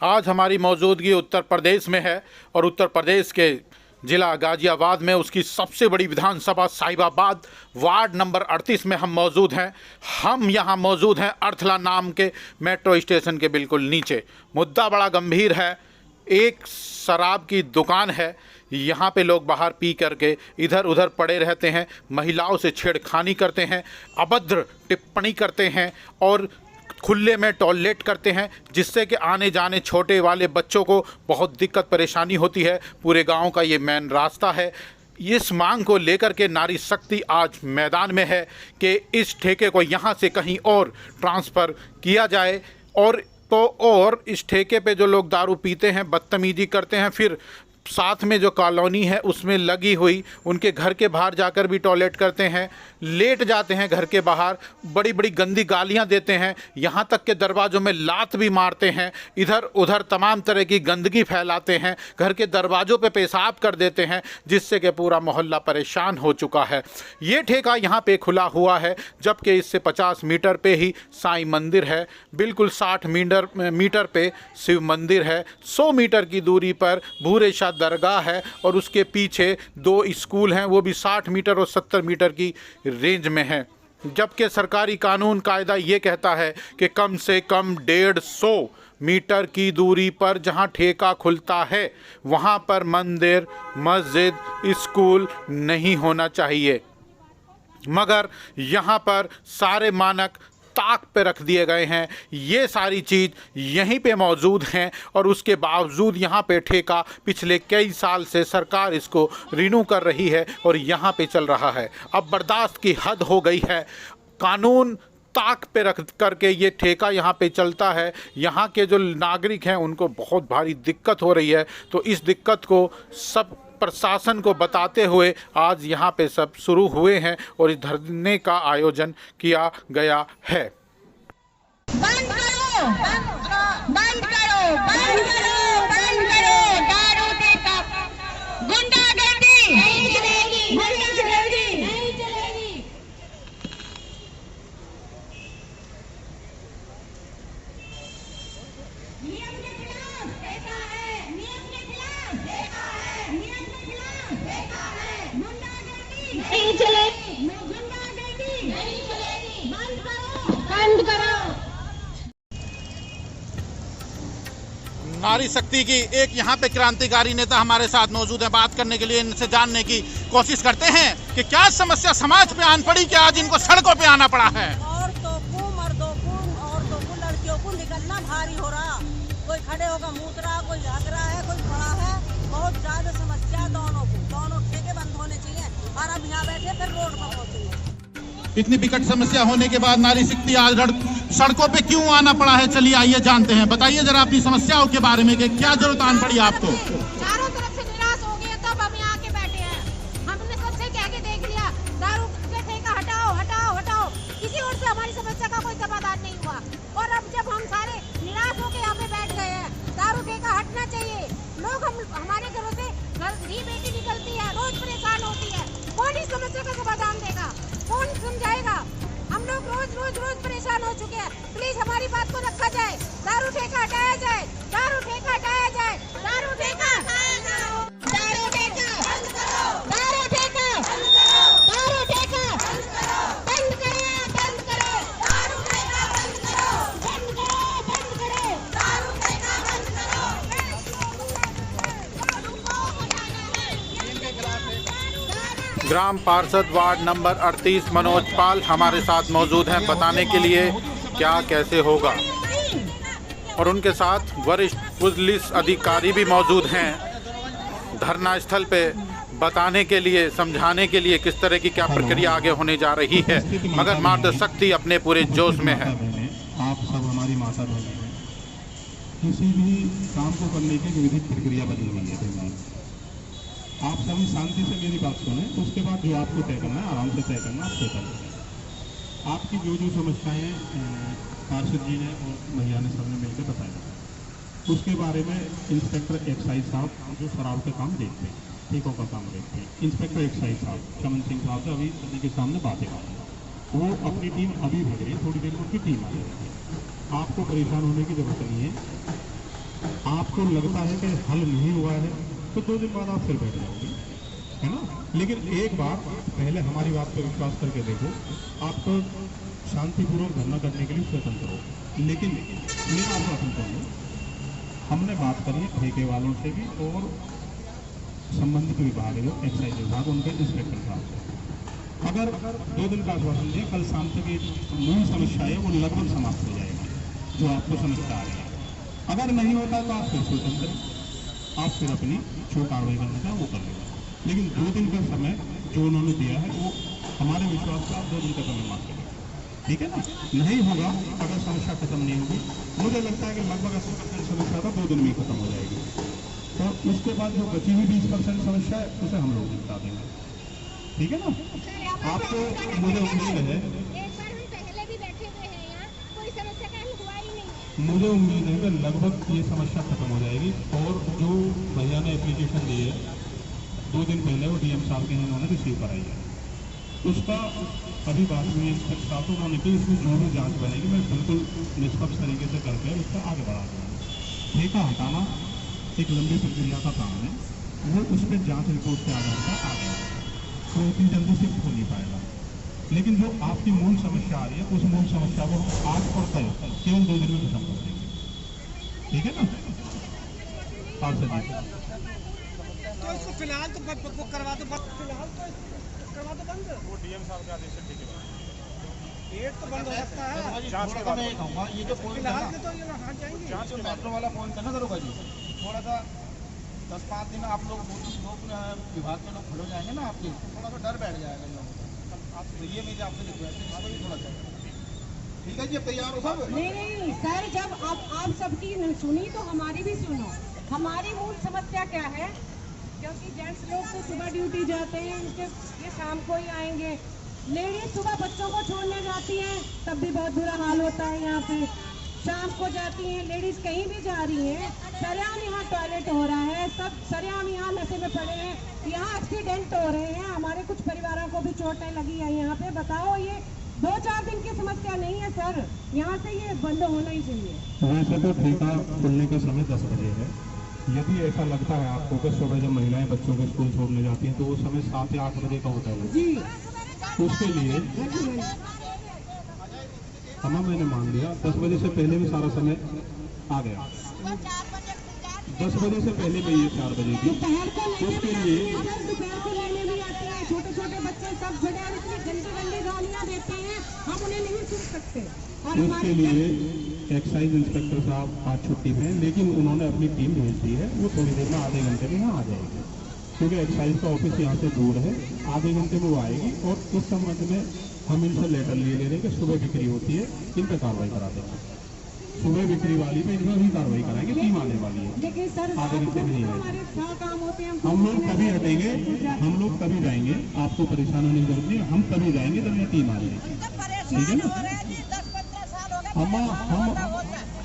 आज हमारी मौजूदगी उत्तर प्रदेश में है और उत्तर प्रदेश के ज़िला गाज़ियाबाद में उसकी सबसे बड़ी विधानसभा साहिबाबाद वार्ड नंबर 38 में हम मौजूद हैं। हम यहाँ मौजूद हैं अर्थला नाम के मेट्रो स्टेशन के बिल्कुल नीचे। मुद्दा बड़ा गंभीर है। एक शराब की दुकान है। यहाँ पे लोग बाहर पी करके इधर उधर पड़े रहते हैं, महिलाओं से छेड़खानी करते हैं, अभद्र टिप्पणी करते हैं और खुले में टॉयलेट करते हैं, जिससे कि आने जाने छोटे वाले बच्चों को बहुत दिक्कत परेशानी होती है। पूरे गांव का ये मेन रास्ता है। इस मांग को लेकर के नारी शक्ति आज मैदान में है कि इस ठेके को यहाँ से कहीं और ट्रांसफ़र किया जाए और इस ठेके पे जो लोग दारू पीते हैं, बदतमीजी करते हैं, फिर साथ में जो कॉलोनी है उसमें लगी हुई उनके घर के बाहर जाकर भी टॉयलेट करते हैं, लेट जाते हैं घर के बाहर, बड़ी बड़ी गंदी गालियां देते हैं, यहाँ तक के दरवाज़ों में लात भी मारते हैं, इधर उधर तमाम तरह की गंदगी फैलाते हैं, घर के दरवाज़ों पे पेशाब कर देते हैं, जिससे कि पूरा मोहल्ला परेशान हो चुका है। ये ठेका यहाँ पे खुला हुआ है, जबकि इससे 50 मीटर पे ही साईं मंदिर है, बिल्कुल 60 मीटर पे शिव मंदिर है, 100 मीटर की दूरी पर भूरे शाह दरगाह है और उसके पीछे 2 स्कूल हैं, वो भी 60 मीटर और 70 मीटर की रेंज में हैं। जबकि सरकारी कानून कायदा ये कहता है कि कम से कम 150 मीटर की दूरी पर जहां ठेका खुलता है वहां पर मंदिर, मस्जिद, स्कूल नहीं होना चाहिए, मगर यहां पर सारे मानक ताक पे रख दिए गए हैं। ये सारी चीज़ यहीं पे मौजूद हैं और उसके बावजूद यहाँ पे ठेका पिछले कई साल से सरकार इसको रिन्यू कर रही है और यहाँ पे चल रहा है। अब बर्दाश्त की हद हो गई है। कानून ताक पे रख करके ये ठेका यहाँ पे चलता है। यहाँ के जो नागरिक हैं उनको बहुत भारी दिक्कत हो रही है। तो इस दिक्कत को सब प्रशासन को बताते हुए आज यहाँ पे सब शुरू हुए हैं और इस धरने का आयोजन किया गया है। बंद करो, बंद करो, बंद करो, बंद करो, दारू ठेका, गुंडागर्दी नहीं चलेगी, नहीं चलेगी, नहीं चलेगी। नियम के खिलाफ ठेका है, नियम के खिलाफ ठेका है, नियम के खिलाफ ठेका है, गुंडागर्दी नहीं चलेगी, गुंडागर्दी नहीं चलेगी, बंद करो, बंद करो। नारी शक्ति की एक यहाँ पे क्रांतिकारी नेता हमारे साथ मौजूद है। बात करने के लिए इनसे जानने की कोशिश करते हैं कि क्या समस्या समाज पे आन पड़ी कि आज इनको सड़कों पे आना पड़ा है। औरतों को, मर्दों को, लड़कियों को निकलना भारी हो रहा। कोई खड़े होकर मूत रहा, कोई हग रहा है, कोई खड़ा है। बहुत ज्यादा समस्या दोनों को, दोनों ठेके बंद होने चाहिए और अब यहाँ बैठे फिर रोड पर पहुँचेंगे। इतनी विकट समस्या होने के बाद नारी शक्ति आज सड़कों पे क्यों आना पड़ा है, चलिए आइए जानते हैं। बताइए जरा अपनी समस्याओं के बारे में कि क्या जरूरत आन पड़ी आपको। चारों तरफ से निराश हो गए तब हम यहाँ के बैठे हैं। हमने सबसे कह के देख लिया, दारू के ठेका हटाओ, हटाओ, हटाओ। किसी और से हमारी समस्या का कोई समाधान नहीं हुआ और अब जब हम सारे निराश होकर यहाँ पे बैठ गए हैं, दारू ठेका हटना चाहिए। लोग हमारे घरों से घी बेटी निकलती है, रोज परेशान होती है। कौन इस समस्या का समाधान देगा, कौन समझाएगा? हम लोग रोज परेशान हो चुके हैं। प्लीज हमारी बात को रखा जाए, दारू ठेका हटाया जाए, दारू ठेका हटाया जाए, दारू ठेका हटाया जाए, दारू ठेका बंद करो, दारू ठेका बंद करो, दारू ठेका बंद करो, बंद करो, बंद करो, दारू ठेका बंद करो, बंद करो, बंद करो, दारू ठेका बंद करो। ग्राम पार्षद वार्ड नंबर 38 मनोज पाल हमारे साथ मौजूद हैं बताने के लिए क्या कैसे होगा, और उनके साथ वरिष्ठ पुलिस अधिकारी भी मौजूद हैं धरना स्थल पे बताने के लिए, समझाने के लिए किस तरह की क्या प्रक्रिया आगे होने जा रही है। मगर मातृ शक्ति अपने पूरे जोश में है। आप सब हमारी माता बहनें हैं। किसी भी काम को करने की विधिक प्रक्रिया बनी हुई है। आप सभी शांति से मेरी बात सुने, तो उसके बाद जो आपको तय करना है आराम से तय करना, आप तय करें। आपकी जो समस्याएं पार्षद जी ने और भैया ने सबने मिलकर बताया, उसके बारे में इंस्पेक्टर एक्साइज साहब जो शराब का काम देखते हैं, ठेकों का काम देखते हैं, इंस्पेक्टर एक्साइज साहब चमन सिंह साहब से अभी सभी के सामने बातें कर रहे हैं। वो अपनी टीम अभी भेज रही है, थोड़ी देर में उनकी टीम आ जाएगी। आपको परेशान होने की जरूरत नहीं है। आपको लगता है कि हल नहीं हुआ है तो 2 दिन बाद आप फिर बैठ जाओगे, है ना। लेकिन एक बार पहले हमारी बात पर विश्वास करके देखो, आप तो शांतिपूर्वक धरना करने के लिए स्वतंत्र हो। लेकिन मेरा आश्वासन करूँ, हमने बात करी है ठेके वालों से भी और संबंधित विभाग है जो एक्साइज विभाग, उनके इंस्पेक्टर साहब से। अगर 2 दिन का आश्वासन दिया, कल शाम तक ये मूल समस्या है वो लगभग समाप्त हो जाएगी, जो आपको समझता आ रही है। अगर नहीं होता तो आप फिर स्वतंत्र, आप फिर अपनी जो कार्रवाई करना चाहे वो कर लेगा। लेकिन 2 दिन का समय जो उन्होंने दिया है वो हमारे विश्वास से आप 2 दिन का समय मांग करें, ठीक है ना। नहीं होगा, अगर समस्या खत्म नहीं होगी, मुझे लगता है कि लगभग 80% समस्या तो 2 दिन में खत्म हो जाएगी। तो उसके बाद जो बची हुई 20% समस्या है उसे हम लोग निपटा देंगे, ठीक है ना। आपको मुझे उम्मीद है, एक बार हम पहले भी बैठे हुए हैं यहाँ, कोई समस्या का हल हुआ ही नहीं है। मुझे उम्मीद है कि लगभग ये समस्या खत्म हो जाएगी। और जो भैया ने एप्लीकेशन दी है 2 दिन पहले, वो डीएम साहब के इन्होंने रिसीव कराई है, उसका अभी बात हुई इंस्पेक्टर साहब तो उन्होंने की इसमें जो भी जाँच बनेगी मैं बिल्कुल निष्पक्ष तरीके से करके उसका आगे बढ़ा दूँगा। ठेका हटाना एक लंबी प्रक्रिया का काम है, वो उस पर जाँच रिपोर्ट के आधार पर आ गया तो इतनी जल्दी शिफ्ट हो नहीं पाएगा। लेकिन जो आपकी मूल समस्या आ रही है उस मूल समस्या को हम आज और कल केवल 2 दिन में खत्म कर देंगे, ठीक है ना। आप सर तो इसको फिलहाल तो करवा दो, फिलहाल तो करवा दो बंद। वो डीएम साहब के आदेश से ठीक है, गेट तो बंद हो सकता है। जांच के बाद ये जो फिलहाल के तो ये वहाँ जाएंगे, जांच के मेट्रो वाला पॉइंट है ना दरोगा जी, थोड़ा सा 10-5 दिन आप लोग विभाग के लोग खड़े हो जाएंगे ना, आपके थोड़ा सा डर बैठ जाएगा इन लोगों को। तो ये मेरी आपसे रिक्वेस्ट है, थोड़ा सा ठीक है जी, अब तैयार हो सब। नहीं सर, जब आप सबकी सुनी तो हमारी भी सुनो। हमारी मूल समस्या क्या है, क्योंकि जेंट्स लोग तो सुबह ड्यूटी जाते हैं, उनके ये शाम को ही आएंगे। लेडीज सुबह बच्चों को छोड़ने जाती हैं तब भी बहुत बुरा हाल होता है यहाँ पे। शाम को जाती हैं लेडीज, कहीं भी जा रही हैं, सरेआम यहाँ टॉयलेट हो रहा है, सब सरेआम यहाँ नशे में पड़े हैं, यहाँ एक्सीडेंट हो रहे हैं, हमारे कुछ परिवारों को भी चोटें लगी है यहाँ पे। बताओ, ये 2-4 दिन की समस्या नहीं है सर, यहाँ से ये बंद होना ही चाहिए। वैसे तो ठेका खुलने का समय 10 बजे है। यदि ऐसा लगता है आपको कि सुबह जब महिलाएं बच्चों को स्कूल छोड़ने जाती हैं तो वो समय 7 या 8 बजे का होता है जी, उसके लिए समय मैंने मान लिया 10 बजे से पहले भी सारा समय आ गया। 10 बजे से पहले में ये 4 बजे की, उसके लिए दोपहर को लेने भी आते हैं, छोटे छोटे बच्चे सब खड़े हैं, इतनी गंदी गंदी गालियाँ देते हैं, हम उन्हें नहीं सुन सकते। और उसके लिए एक्साइज इंस्पेक्टर साहब आज छुट्टी पे हैं, लेकिन उन्होंने अपनी टीम भेज दी है, वो थोड़ी देर में आधे घंटे में यहाँ आ जाएगी, क्योंकि एक्साइज का ऑफिस यहाँ से दूर है। आधे घंटे में वो आएगी और इस संबंध में हम इनसे लेटर ले रहे हैं कि सुबह बिक्री होती है, इन पर कार्रवाई करा देंगे। सुबह बिक्री वाली पे इन पर भी कार्रवाई कराएंगे, टीम आने वाली है, लेकिन सर आधे घंटे में नहीं हमारे आएगी। 100 काम होते हैं, हम लोग तभी हटेंगे, हम लोग तभी जाएंगे, आपको परेशान होने की जरूरत नहीं, हम तभी जाएंगे जब ये टीम आ जाएगी, ठीक है ना।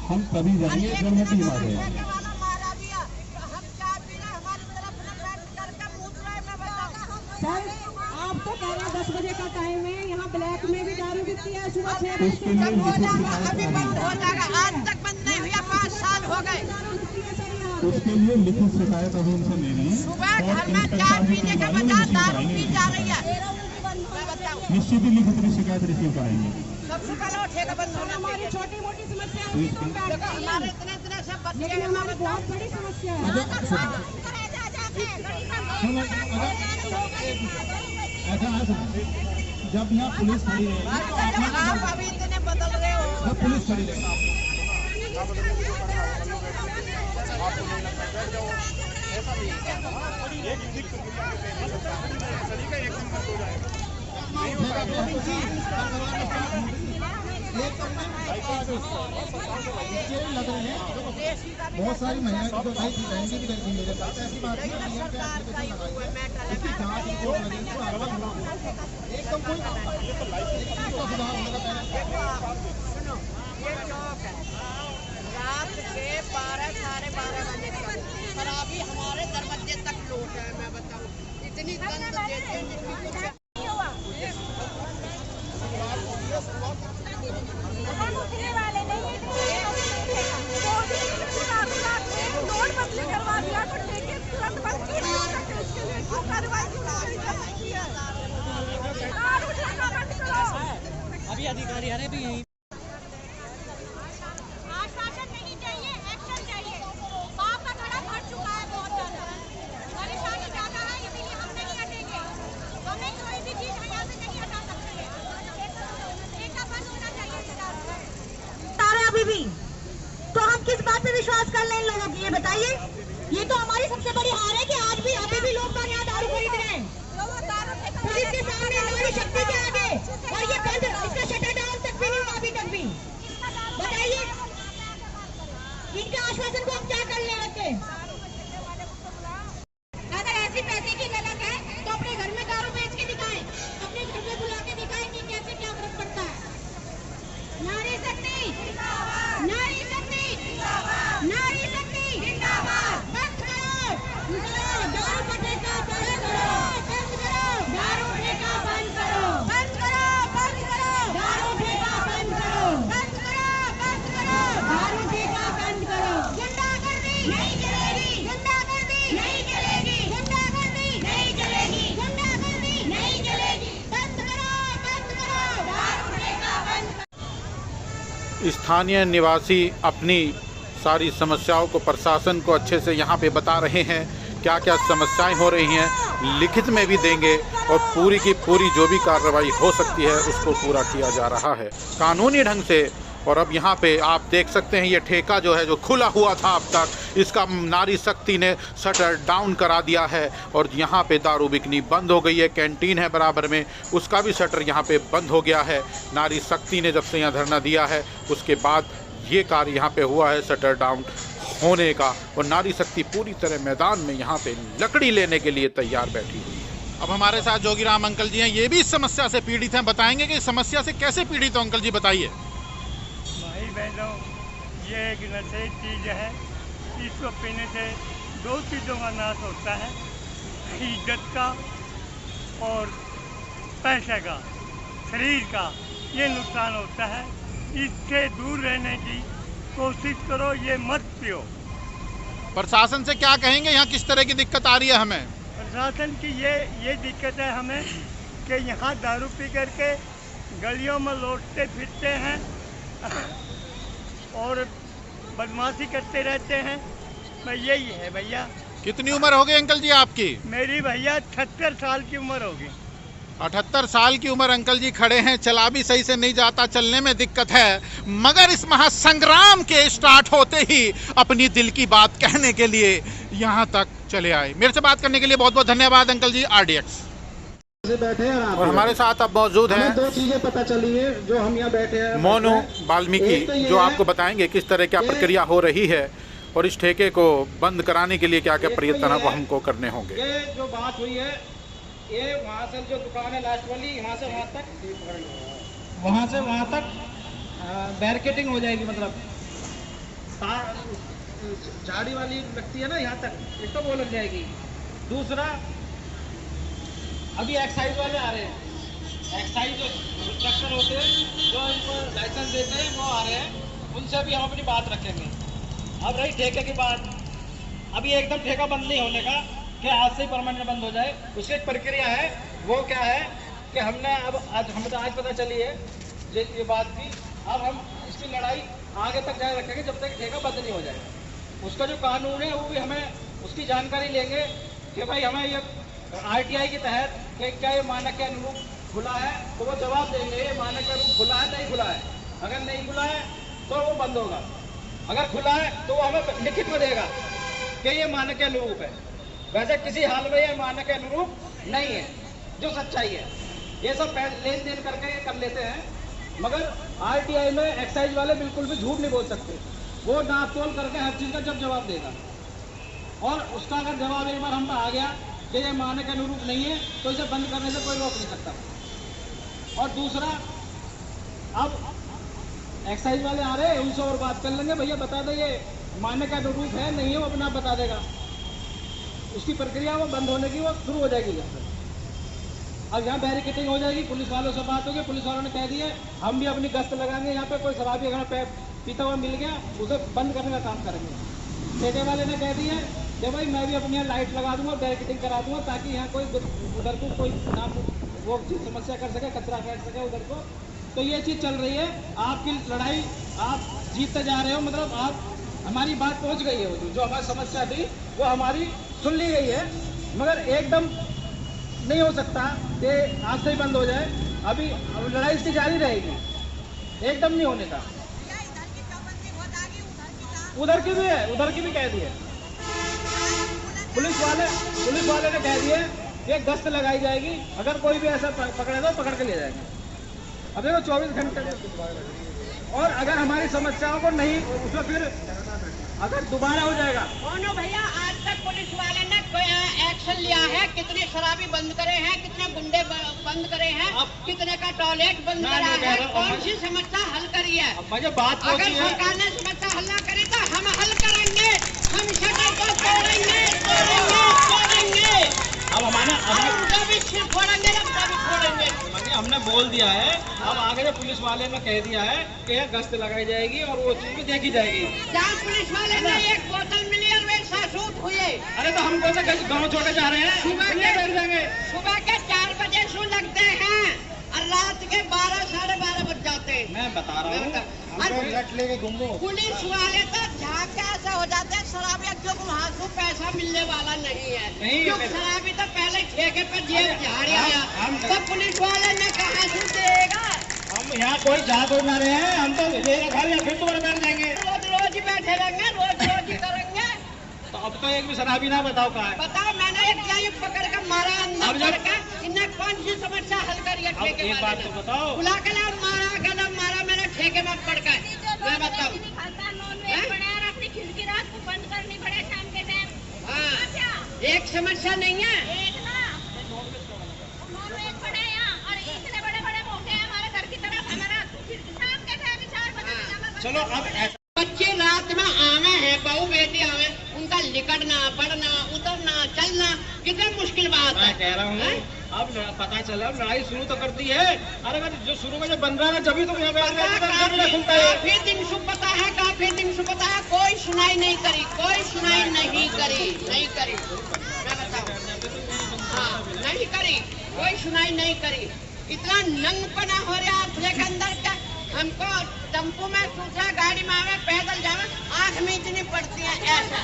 हम तभी जाएंगे जब ये टीम आ जाएगी। सर आप तो कह रहे हैं 10 बजे का टाइम है, यहाँ ब्लैक में भी दारू बिकती है सुबह 6 बजे। उसके लिए अभी बंद हो जाएगा, आज तक बंद नहीं हुआ, 5 साल हो गए। उसके लिए लिखित शिकायत अभी उनसे ले ली है। सुबह घर में चाय पीने के बजाय दारू पी जा रही है। मैं बताऊं, निश्चित ही लिखित में शिकायत रिसीव कराएंगे। सबसे पहले ठेका बंद होना हमारी चाहिए। छोटी मोटी समस्या है, उसको हम बैठते हैं। हमारे इतने सब बच्चे लेकिन हैं, हमारी बहुत बड़ी समस्या है। ऐसा है जब यहाँ पुलिस खड़ी है, आप अभी इतने बदल रहे हो। जब पुलिस खड़ी है लग रही है, बहुत सारी महिलाएं तो भाई बहनजी भी करती मेरे साथ, ऐसी बात नहीं है। इसकी जांच रिपोर्ट लगी तो एकदम कोई इसका सुधार होने का सुनो, ये चौक है, रात के 12 साढ़े 12 बजे तक, और अभी हमारे दरवाजे तक लूट है। मैं बताऊं, इतनी गंद देते हैं जिसकी कुछ नहीं हुआ। हम उठने वाले नहीं, अभी अधिकारी आ रहे भी यहीं आश्वासन नहीं चाहिए, एक्शन चाहिए। बाप का थोड़ा भर चुका है बहुत ज्यादा, परेशानी ज्यादा है, इसीलिए हम नहीं हटेंगे। हमें कोई भी चीज यहाँ से नहीं हटा सकते हैं। ठेका बंद होना चाहिए। अभी भी तो हम किस बात पे विश्वास कर लें इन लोगों की, ये बताइए। ये तो हमारी सबसे बड़ी हार है कि आज भी अभी भी लोग यहाँ दारू खरीद रहे हैं पुलिस के सामने, नारी शक्ति के आगे, और ये बंद, इसका शटर डाउन तक भी नहीं हुआ अभी तक भी। बताइए इनके आश्वासन को हम क्या कर ले रखे। अगर ऐसी पैसे की गलत है तो अपने घर में दारू बेच के दिखाएं, अपने घर में बुला के दिखाएं कि कैसे क्या फर्क पड़ता है। नारी शक्ति जिंदाबाद, नारी शक्ति जिंदाबाद, नारी शक्ति जिंदाबाद। बंद करो दारू का ठेका, बंद करो, बंद करो दारू ठेका, बंद करो, बंद करो, बंद करो दारू ठेका, बंद करो, बंद करो, बंद करो दारू ठेका, बंद करो। गुंडागर्दी नहीं चलेगी, गुंडागर्दी नहीं चलेगी, गुंडागर्दी नहीं चलेगी, गुंडागर्दी नहीं चलेगी। बंद करो दारू ठेका, बंद करो। स्थानीय निवासी अपनी सारी समस्याओं को प्रशासन को अच्छे से यहाँ पे बता रहे हैं, क्या क्या समस्याएं हो रही हैं, लिखित में भी देंगे और पूरी की पूरी जो भी कार्रवाई हो सकती है उसको पूरा किया जा रहा है कानूनी ढंग से। और अब यहाँ पे आप देख सकते हैं ये ठेका जो है, जो खुला हुआ था अब तक, इसका नारी शक्ति ने शटर डाउन करा दिया है और यहाँ पे दारू बिकनी बंद हो गई है। कैंटीन है बराबर में, उसका भी शटर यहाँ पे बंद हो गया है। नारी शक्ति ने जब से यहाँ धरना दिया है उसके बाद ये कार्य यहाँ पे हुआ है शटर डाउन होने का, और नारी शक्ति पूरी तरह मैदान में यहाँ पे लकड़ी लेने के लिए तैयार बैठी हुई है। अब हमारे साथ जोगीराम अंकल जी हैं, ये भी इस समस्या से पीड़ित हैं। बताएंगे कि इस समस्या से कैसे पीड़ित हो अंकल जी, बताइए। भाई बहनों, ये एक नशे चीज़ है, इसको पीने से दो चीज़ों का नाश होता है, इज्जत का और पैसे का, शरीर का, ये नुकसान होता है। इससे दूर रहने की कोशिश करो, ये मत पियो। प्रशासन से क्या कहेंगे, यहाँ किस तरह की दिक्कत आ रही है हमें? प्रशासन की ये दिक्कत है हमें कि यहाँ दारू पी करके गलियों में लौटते फिरते हैं और बदमाशी करते रहते हैं। मैं यही है भैया। कितनी उम्र हो गई अंकल जी आपकी? मेरी भैया 76 साल की उम्र होगी। 78 साल की उम्र अंकल जी खड़े हैं, चला भी सही से नहीं जाता, चलने में दिक्कत है, मगर इस महासंग्राम के स्टार्ट होते ही अपनी दिल की बात कहने के लिए यहाँ तक चले आए। मेरे से बात करने के लिए बहुत बहुत धन्यवाद अंकल जी। RDX से बैठे हैं और हमारे साथ अब मौजूद हैं दो चीजें पता चली है जो हम यहाँ बैठे हैं। मोनू वाल्मीकि, जो आपको बताएंगे किस तरह क्या प्रक्रिया हो रही है और इस ठेके को बंद कराने के लिए क्या क्या प्रयत्न है वो हमको करने होंगे। ये जो बात हुई है, ये वहाँ से जो दुकान है लास्ट वाली, यहाँ से वहाँ तक बैरिकेडिंग हो जाएगी, मतलब झाड़ी वाली लगती है ना, यहाँ तक एक तो वो लग जाएगी। दूसरा, अभी एक्साइज वाले आ रहे हैं, एक्साइज जो इंस्ट्रक्टर होते हैं जो इनको लाइसेंस देते हैं वो आ रहे हैं, उनसे भी हम अपनी बात रखेंगे। अब रही ठेके की बात, अभी एकदम ठेका बंद नहीं होने का कि आज से ही परमानेंट बंद हो जाए, उसकी एक प्रक्रिया है। वो क्या है कि हमने अब हमें तो आज पता चली है ये बात की, अब हम इसकी लड़ाई आगे तक जारी रखेंगे जब तक ठेका बंद नहीं हो जाए। उसका जो कानून है वो भी हमें उसकी जानकारी लेंगे कि भाई हमें ये RTI के तहत कि क्या ये मानक के अनुरूप खुला है, तो वो जवाब देंगे ये मानक के अनुरूप खुला है नहीं खुला है। अगर नहीं खुला है तो वो बंद होगा, अगर खुला है तो वो हमें लिखित में देगा कि ये मानक के अनुरूप है। वैसे किसी हाल में ये मानक के अनुरूप नहीं है, जो सच्चाई है। ये सब लेन देन करके कर लेते हैं, मगर RTI में एक्साइज वाले बिल्कुल भी झूठ नहीं बोल सकते। वो नाप तोल करके हर चीज़ का जब जवाब देगा, और उसका अगर जवाब एक बार हम पे आ गया कि ये मानक के अनुरूप नहीं है तो इसे बंद करने से कोई रोक नहीं सकता। और दूसरा, अब एक्साइज वाले आ रहे हैं, उनसे और बात कर लेंगे, भैया बता दे ये मानक के अनुरूप है नहीं है, वो अपना बता देगा। उसकी प्रक्रिया वो बंद होने की वो शुरू हो जाएगी यहाँ पर। अब यहाँ बैरिकेडिंग हो जाएगी, पुलिस वालों से बात होगी, पुलिस वालों ने कह दिया हम भी अपनी गश्त लगाएंगे, यहाँ पे कोई शराबी अगर पीता हुआ मिल गया उसे बंद करने का काम करेंगे। ठेके वाले ने कह दिया कि कि भाई मैं भी अपनी यहाँ लाइट लगा दूंगा, बैरिकेडिंग करा दूंगा, ताकि यहाँ कोई उधर को कोई ना वो समस्या कर सके, कचरा फेंक सके उधर को। तो ये चीज़ चल रही है। आपकी लड़ाई आप जीतते जा रहे हो, मतलब आप हमारी बात पहुंच गई है। वो जो हमारी समस्या थी वो हमारी सुन ली गई है, मगर एकदम नहीं हो सकता कि आज से ही बंद हो जाए। अभी लड़ाई इसकी जारी रहेगी, एकदम नहीं होने का। उधर की भी है, उधर की भी कह दी है पुलिस वाले ने कह दिया कि गश्त लगाई जाएगी, अगर कोई भी ऐसा पकड़े तो पकड़ के ले जाएंगे। अब देखो 24 घंटे, और अगर हमारी समस्याओं को नहीं उसमें फिर अगर दोबारा हो जाएगा। मोनू भैया, आज तक पुलिस वाले ने कोई एक्शन लिया है? कितने शराबी बंद करे हैं, कितने गुंडे बंद करे हैं, कितने का टॉयलेट बंद करा है? कौन सी समस्या हल करी है? बात अगर सरकार ने समस्या हल ना करी तो हम हल करेंगे, हम शटर को तोड़ेंगे। अब उनका भी सिर फोड़ेंगे, अपना भी फोड़ेंगे। हमने बोल दिया है, अब आगे पुलिस वाले ने कह दिया है कि गश्त लगाई जाएगी और वो चीज भी देखी जाएगी। जहाँ पुलिस वाले ने एक बोतल मिली और वे सासूट हुए। अरे तो हम कौन सा गाँव छोड़े जा रहे हैं? सुबह के 4 बजे सो लगते हैं और रात के 12 साढ़े 12 बज जाते हैं। मैं बता रहा हूँ, पुलिस वाले तो झाँक ऐसा हो जाते हैं शराबी, क्योंकि वहाँ से पैसा मिलने वाला नहीं है। क्योंकि शराबी तो पहले ठेके पर जेब झाड़ी आया, तो पुलिस वाले ने कहा से देगा। हम यहाँ कोई जा तो ना रहे हैं, हम तो फिर तुम्हारे बैठ जाएंगे। रोज ही बैठे रहेंगे, रोज ही करेंगे। तो अब तो एक भी शराबी ना बताओ कहाँ है? बताओ, मैंने एक जाई पकड़ कर मारा अंदर करके, इन्हें कौन सी समस्या हल करी है? ठेके एक बात तो बताओ, बुला के लाओ, मारा मैंने ठेके में पड़ गए। मैं बताऊँ, अपनी खिड़की रात को बंद करनी पड़े शाम के टाइम। हाँ, एक समस्या नहीं है। एक ना नॉनवेज पड़े यहाँ, और इतने बड़े बड़े मौके हैं हमारे घर की तरफ, हमारा शाम के टाइम 4 बजे। चलो अब बच्चे रात में आवे हैं, बहू बेटी आवे, उनका लिकड़ना, बढ़ना, उतरना, चलना कितनी मुश्किल बात है। मैं कह रहा हूँ, अब पता चला लड़ाई शुरू तो कर दी है। अरे अगर जो शुरू में जो बन रहा है जब तो काफी दिन से पता है, काफी दिन से पता है, कोई सुनाई नहीं करी, कोई सुनाई नहीं करी। मैं बताऊँ, हाँ, नहीं करी, कोई सुनाई नहीं करी। इतना नंगपना हो रहा है के अंदर का। हमको टेम्पो में सूझा, गाड़ी में आवे, पैदल जावे, आँख में इतनी पड़ती है ऐसा।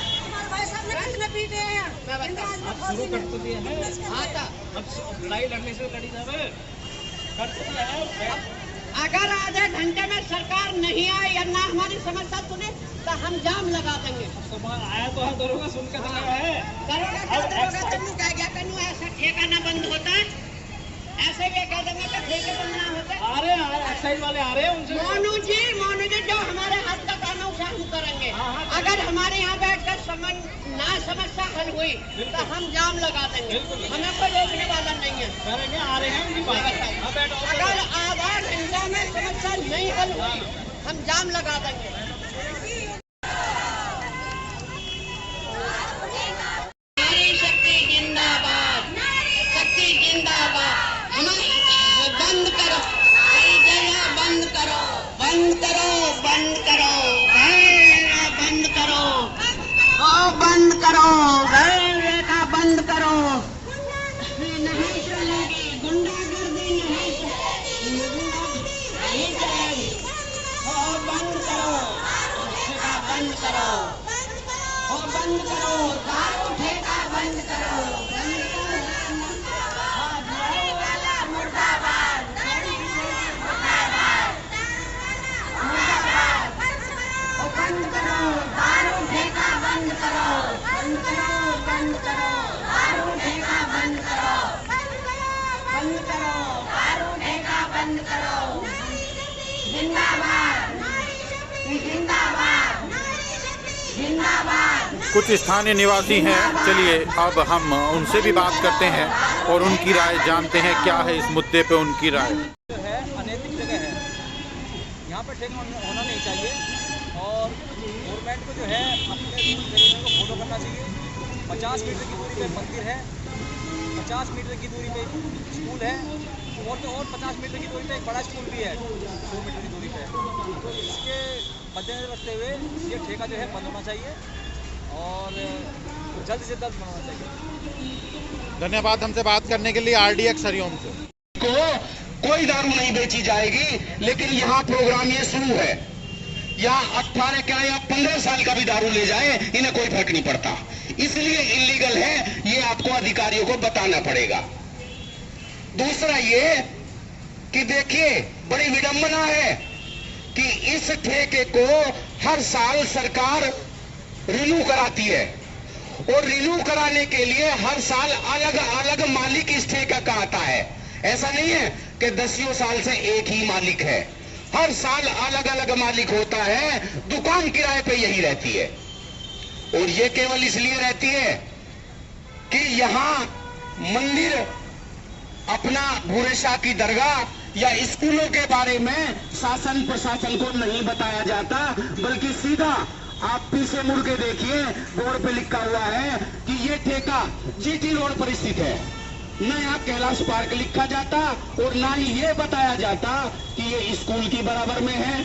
कितने पीटे हैं अब शुरू कर तो दिया है। हाँ, अब लड़ाई लड़ने से लड़ी जावे, कर तो दिया है। अगर आधे घंटे में सरकार नहीं आई या ना हमारी समस्या सुने तो हम जाम लगा देंगे। तो आया तो है, दरोगा सुन के तो है। दरोगा तन्नू कह गया, तन्नू ऐसा ठेका ना बंद होता है, ऐसे भी कह देंगे कि ठेके बंद ना होते। आ रहे हैं एक्साइज वाले, आ रहे हैं उनसे। मोनू जी जो हमारे हाथ का काम है उसे हम करेंगे। अगर हमारे यहाँ बैठकर समस्या हल हुई तो हम जाम लगा देंगे, हमें कोई रोकने वाला नहीं है। करेंगे, आ रहे हैं उनकी बात। अगर आधा घंटा में समस्या नहीं हल हुई हम जाम लगा देंगे। नारी शक्ति जिंदाबाद, शक्ति जिंदाबाद। बंद करो, बंद करो, बंद करो, बंद करो, बंद करो, बंद करो, रेखा बंद करो। नहीं चलेगी गुंडागर्दी, नहीं चलेगी। बंद करो, ठेका बंद करो, बंद करो, दारू ठेका बंद करो, बंद करो, दारू ठेका बंद करो, बंद करो, बंद करो, दारू ठेका बंद करो, बंद करो, दारू ठेका बंद करो। जिंदाबाद, जिंदाबाद, जिंदाबाद। कुछ स्थानीय निवासी हैं, चलिए अब हम उनसे भी बात करते हैं और उनकी राय जानते हैं, क्या है इस मुद्दे पे उनकी राय। जो है अनैतिक जगह है, यहाँ पर ठेका होना नहीं चाहिए और गवर्नमेंट को जो है अपने रेगुलेशन को फॉलो करना चाहिए। 50 मीटर की दूरी पे मंदिर है, 50 मीटर की दूरी पे स्कूल है, और तो और 50 मीटर की दूरी पे एक बड़ा स्कूल भी है 2 मीटर की दूरी पे। तो इसके मद्देनजर रखते हुए ये ठेका जो है बंद होना चाहिए और जल्द से जल्द बनवाना चाहिए। धन्यवाद हमसे बात करने के लिए RDX हरिओम से। कोई दारू नहीं बेची जाएगी, लेकिन यहाँ प्रोग्राम ये शुरू है। यहाँ 18 क्या या 15 साल का भी दारू ले जाए, इन्हें कोई फर्क नहीं पड़ता। इसलिए इलीगल है, ये आपको अधिकारियों को बताना पड़ेगा। दूसरा ये कि देखिए, बड़ी विडंबना है कि इस ठेके को हर साल सरकार रिन्यू कराती है, और रिन्यू कराने के लिए हर साल अलग अलग मालिक इस ठेका का आता है। ऐसा नहीं है कि 10 साल से एक ही मालिक है, हर साल अलग अलग मालिक होता है। दुकान किराए पे यही रहती है, और ये केवल इसलिए रहती है कि यहां मंदिर, अपना भूरे शाह की दरगाह या स्कूलों के बारे में शासन प्रशासन को नहीं बताया जाता, बल्कि सीधा आप पीछे मुड़ के देखिए, बोर्ड पे लिखा हुआ है कि ये ठेका GT रोड पर स्थित है। न यहाँ कैलाश पार्क लिखा जाता, और ना ही ये बताया जाता कि ये स्कूल की बराबर में है,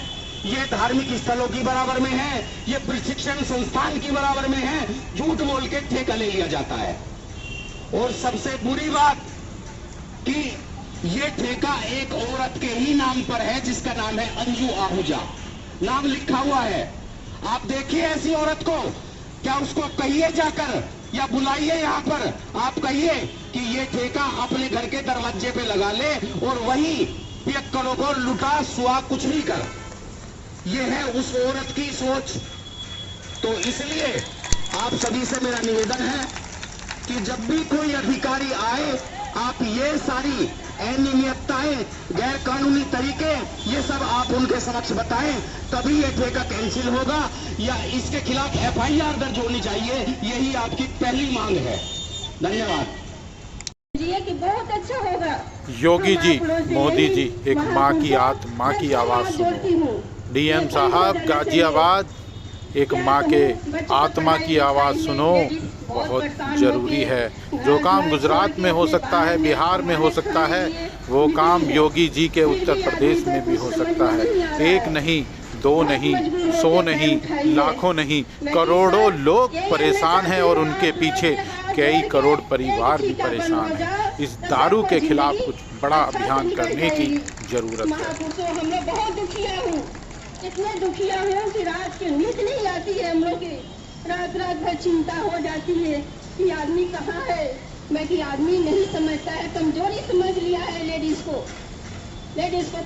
ये धार्मिक स्थलों की बराबर में है, ये प्रशिक्षण संस्थान की बराबर में है। झूठ बोल के ठेका ले लिया जाता है। और सबसे बुरी बात कि ये ठेका एक औरत के ही नाम पर है, जिसका नाम है अंजू आहूजा, नाम लिखा हुआ है। आप देखिए ऐसी औरत को, क्या उसको कहिए जाकर या बुलाइए यहाँ पर, आप कहिए कि ये ठेका अपने घर के दरवाजे पे लगा ले और वही पियक्कड़ों को लुटा सुहा कुछ नहीं कर। ये है उस औरत की सोच। तो इसलिए आप सभी से मेरा निवेदन है कि जब भी कोई अधिकारी आए, आप ये सारी अनियमितताएं, गैर कानूनी तरीके, ये सब आप उनके समक्ष बताएं, तभी ये ठेका कैंसिल होगा या इसके खिलाफ FIR दर्ज होनी चाहिए। यही आपकी पहली मांग है। धन्यवाद। कि बहुत अच्छा होगा। योगी जी, मोदी जी, एक माँ की माँ की आवाज़ सुनो। DM साहब गाजियाबाद, एक माँ के आत्मा की आवाज़ सुनो, बहुत ज़रूरी है। जो काम गुजरात में हो सकता है, बिहार में हो सकता है, वो काम योगी जी के उत्तर प्रदेश में भी हो सकता है। एक नहीं, 2 नहीं, 100 नहीं, लाखों नहीं, करोड़ों लोग परेशान हैं, और उनके पीछे कई करोड़ परिवार भी परेशान हैं। इस दारू के खिलाफ कुछ बड़ा अभियान करने की ज़रूरत है। हम लोग बहुत दुखिया हूँ, इतने दुखिया हूँ कि रात की नींद नहीं आती है। हम लोग की रात भर चिंता हो जाती है कि आदमी कहाँ है। मैं कि आदमी नहीं समझता है, कमजोरी समझ लिया है लेडीज को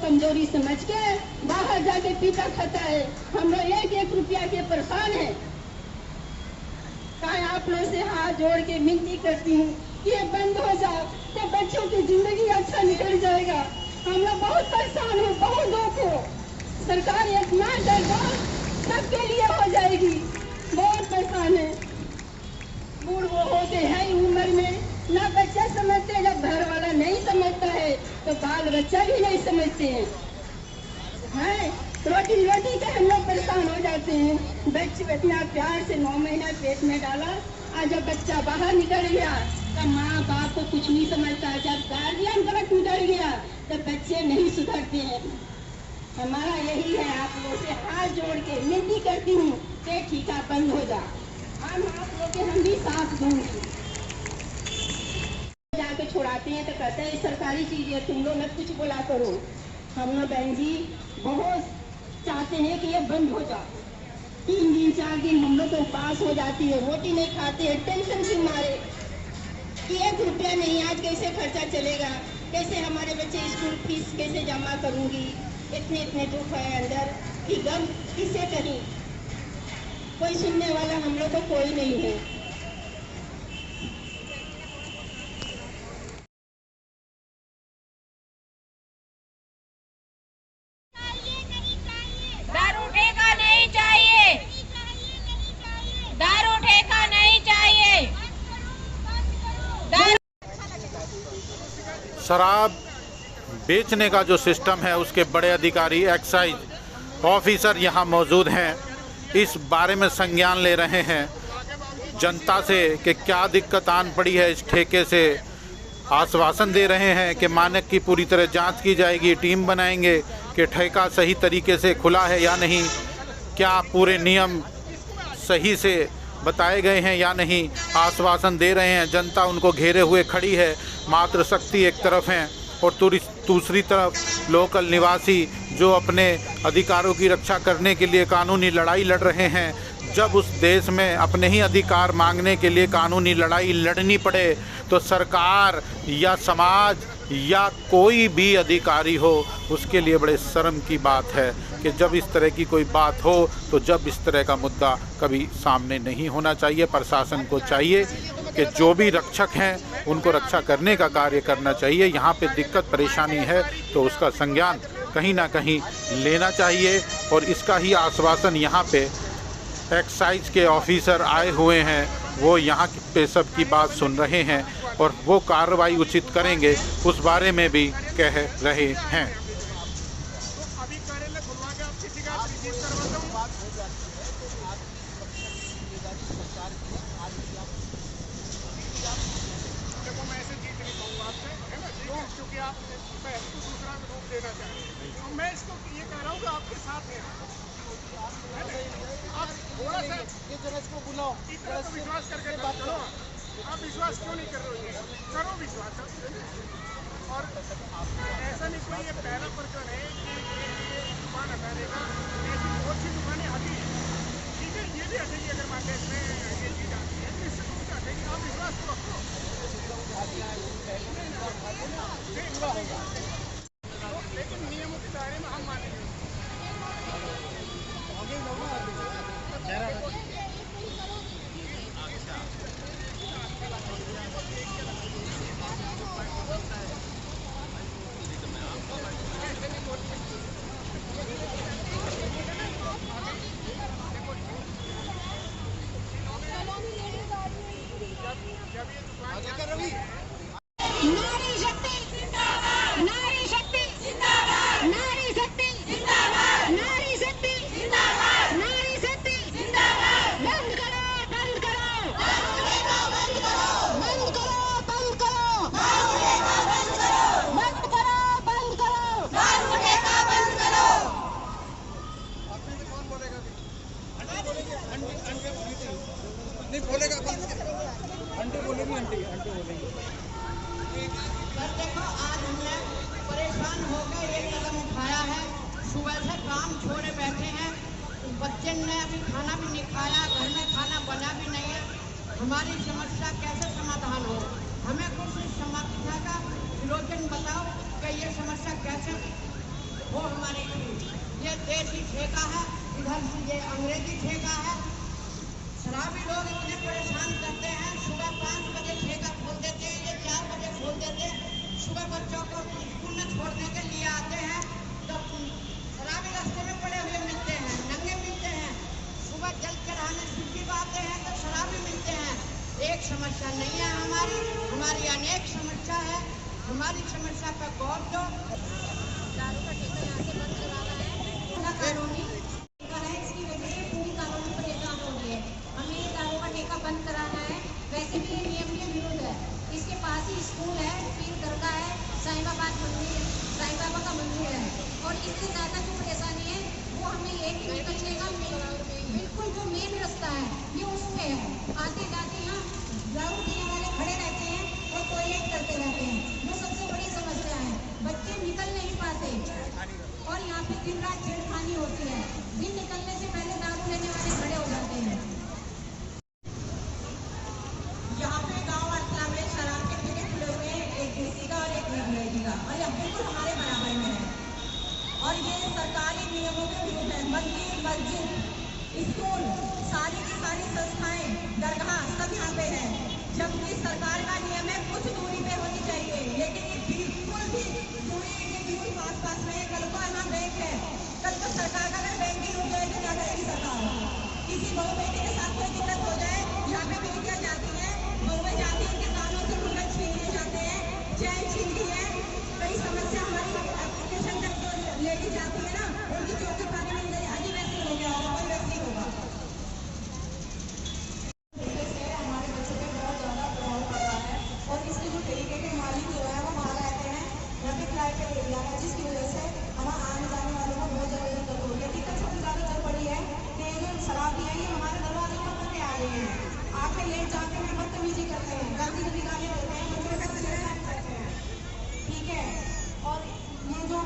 कमजोरी समझ के बाहर जाके पीता खाता है। हम लोग 1-1 रुपया के परेशान है। आप लोग से हाथ जोड़ के विनती करती हूँ कि ये बंद हो जाए, तो बच्चों की जिंदगी अच्छा निकल जाएगा। हम लोग बहुत परेशान हैं, बहुत दुख हो। सरकार इतना दरबार सबके लिए हो जाएगी। बहुत परेशान है। बूढ़ वो होते हैं उम्र में, ना बच्चा समझते, जब घर वाला नहीं समझता है तो बाल बच्चा भी नहीं समझते हैं। रोटी के हम लोग परेशान हो जाते हैं। बच्चे इतना प्यार से 9 महीना पेट में डाला, आज जब बच्चा बाहर निकल गया तो माँ बाप को कुछ नहीं समझता। जब गार्जियन गलत निकल गया तो बच्चे नहीं सुधरते हैं। हमारा यही है, आप लोग से हाथ जोड़ के विनती करती हूँ कि ठेका बंद हो जा। हम आप लोग के हम भी साथ दूंगी। जाके छुड़ाते हैं तो कहते हैं सरकारी चीज है, तुम लोग मत कुछ बोला करो। हम लोग बहन जी बहुत चाहते हैं कि ये बंद हो जाए। 3 दिन 4 दिन हम लोग तो उपवास हो जाती है, रोटी नहीं खाते हैं, टेंशन से मारे कि 1 रुपया नहीं, आज कैसे खर्चा चलेगा, कैसे हमारे बच्चे स्कूल फीस कैसे जमा करूंगी। इतने दुख है अंदर कि गम किसे कहीं, कोई सुनने वाला हम लोग को कोई नहीं है। दारू ठेका नहीं चाहिए, दारू ठेका नहीं चाहिए। शराब बेचने का जो सिस्टम है, उसके बड़े अधिकारी, एक्साइज ऑफिसर यहाँ मौजूद हैं, इस बारे में संज्ञान ले रहे हैं जनता से कि क्या दिक्कत आन पड़ी है इस ठेके से। आश्वासन दे रहे हैं कि मानक की पूरी तरह जांच की जाएगी, टीम बनाएंगे कि ठेका सही तरीके से खुला है या नहीं, क्या पूरे नियम सही से बताए गए हैं या नहीं, आश्वासन दे रहे हैं, जनता उनको घेरे हुए खड़ी है, मात्र शक्ति एक तरफ है और दूसरी तरफ लोकल निवासी जो अपने अधिकारों की रक्षा करने के लिए कानूनी लड़ाई लड़ रहे हैं। जब उस देश में अपने ही अधिकार मांगने के लिए कानूनी लड़ाई लड़नी पड़े तो सरकार या समाज या कोई भी अधिकारी हो, उसके लिए बड़े शर्म की बात है कि जब इस तरह की कोई बात हो तो जब इस तरह का मुद्दा कभी सामने नहीं होना चाहिए। प्रशासन को चाहिए कि जो भी रक्षक हैं उनको रक्षा करने का कार्य करना चाहिए। यहाँ पे दिक्कत परेशानी है तो उसका संज्ञान कहीं ना कहीं लेना चाहिए और इसका ही आश्वासन यहाँ पे एक्साइज के ऑफिसर आए हुए हैं, वो यहाँ पे सब की बात सुन रहे हैं और वो कार्रवाई उचित करेंगे उस बारे में भी कह रहे हैं। अभी कार्यालय खुलवा के आप किसी का रिसीव करवा दो। देखो मैं ऐसे जीत नहीं पाऊंगा आपसे, है ना, क्योंकि आप बहस को दूसरा रूप देना चाह रहे हैं। तो मैं इसको ये कह रहा हूँ कि आपके साथ हैं, आप थोड़ा सा इसको बुलाओ, इतना तो विश्वास करके बात करो। आप विश्वास क्यों नहीं कर रहे हो? करो विश्वास। और ऐसा नहीं कोई ये पहला प्रकरण है कि दुकान हटा देगा, ऐसी बहुत सी दुकानें हटी है, ठीक है, ये भी हटेगी अगर मार्केट में ये चीज़ आती है तो इससे कुछ हटेगी। आप विश्वास तो रखो, लेकिन नियमों के दायरे में हम मानेंगे। नारी शक्ति जिंदाबाद, नारी शक्ति जिंदाबाद, नारी शक्ति जिंदाबाद, नारी शक्ति जिंदाबाद, नारी शक्ति जिंदाबाद। बंद करो, बंद करो, बंद करो, बंद करो, बंद करो, बंद करो, बंद करो, बंद करो, बंद करो। नहीं बोलेगा, आंटी बोलेगी, आंटी बोलेगी। पर देखो आज हमने परेशान होकर ये कदम उठाया है। सुबह से काम छोड़े बैठे हैं, बच्चे ने अभी खाना भी नहीं खाया, घर में खाना बना भी नहीं है। हमारी समस्या कैसे समाधान हो? हमें कुछ इस समस्या का विलोचन बताओ कि ये समस्या कैसे हो हमारी। ये देसी ठेका है, इधर ये अंग्रेजी ठेका है। शराबी लोग इतने परेशान करते हैं, सुबह 5 बजे ठेका खोल देते हैं, ये 4 बजे खोल देते हैं। सुबह बच्चों को स्कूल में छोड़ने के लिए आते हैं तो शराबी रास्ते में पड़े हुए मिलते हैं, नंगे मिलते हैं। सुबह जल चढ़ाने सूची पाते हैं तो शराबी मिलते हैं। एक समस्या नहीं है हमारी अनेक समस्या है। हमारी समस्या पर गौर दो। दारू का ठेका यहाँ से बंद करवाना है, कानूनी इसकी वजह से पूरी कानूनी परेशान हो रही है। हमें ये दारू का ठेका बंद कराना है। वैसे भी ये नियम के विरुद्ध है। इसके पास ही स्कूल है, पीर दरगाह है, साईं बाबा मंदिर, साईं बाबा का मंदिर है और इससे ज़्यादा जो परेशानी है वो हमें ये कि निकलने का बिल्कुल जो मेन रास्ता है ये उसमें है। आते जाते यहाँ दारू पीने वाले खड़े रहते हैं और टॉयलेट करते रहते हैं, जो सबसे बड़ी समस्या है। बच्चे निकल नहीं पाते और यहाँ पे दिन रात छेड़खानी होती है। दिन निकलने से पहले दारू लेने वाले खड़े हो जाते हैं। यहाँ पे गाँव अटला में शराब के ठेके खुले हुए हैं, एक देसी का और एक अंग्रेजी का, और यह बिल्कुल हमारे बराबर में है। और ये सरकारी नियमों के विरुद्ध है। मंदिर, मस्जिद, स्कूल, सारी की सारी संस्थाएं, दरगाह सब यहाँ पे है। जबकि सरकार का नियम है कुछ दूरी पे होनी चाहिए, लेकिन ये बिल्कुल भी दूरी के बिल्कुल पास में है। कल को यहाँ बैंक है, कल को सरकार का अगर बैंकिंग हो जाए तो क्या करेगी सरकार? किसी बहू बेटी के साथ कोई दिक्कत हो जाए, यहाँ पे बेटियाँ जाती हैं, बहुएं जाती हैं, किसानों से मुर्गा छीन लिए जाते हैं, चैन छीन ली है। कई समस्या हमारी एप्लीकेशन जब लेडी जाती है ना, उनकी चौक के पानी मिल गई, अजी वैसे हो गया होगा, कोई वैसे ही होगा। हमारे बच्चों पे बहुत ज़्यादा प्रभाव पड़ रहा है और इसके जो तरीके के मालिक जो है वो वहाँ रहते हैं रबी किराए के एरिया में, जिसकी वजह से हमारे आने जाने वालों को बहुत ज़्यादा दिक्कत हो रही है। दिक्कत सबसे ज़्यादा चल पड़ी है कि ये जो शराबी है ये हमारे दरवाजे पर करके आ रहे पे लेट जाते हैं, बदतमीजी करते हैं, गाली गली गाली देते हैं, बच्चों के साथ छेड़छाड़ करते हैं, ठीक है। और ये जो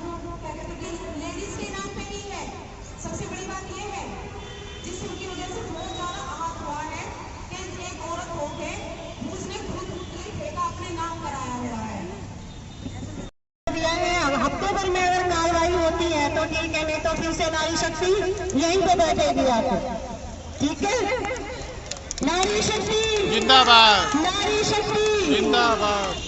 क्या कहते हैं कि लेडीज के नाम पे नहीं है, सबसे बड़ी बात ये है जिसकी वजह से बहुत ज्यादा आहत हुआ है कि एक औरत होके उसने खुद ही ठेका अपने नाम कराया हुआ है। हफ्ते भर में अगर कार्रवाई होती है तो ठीक है, नहीं तो फिर से नारी शक्ति यहीं पे बैठेगी आके, ठीक है। नारी शक्ति जिंदाबाद, नारी शक्ति जिंदाबाद।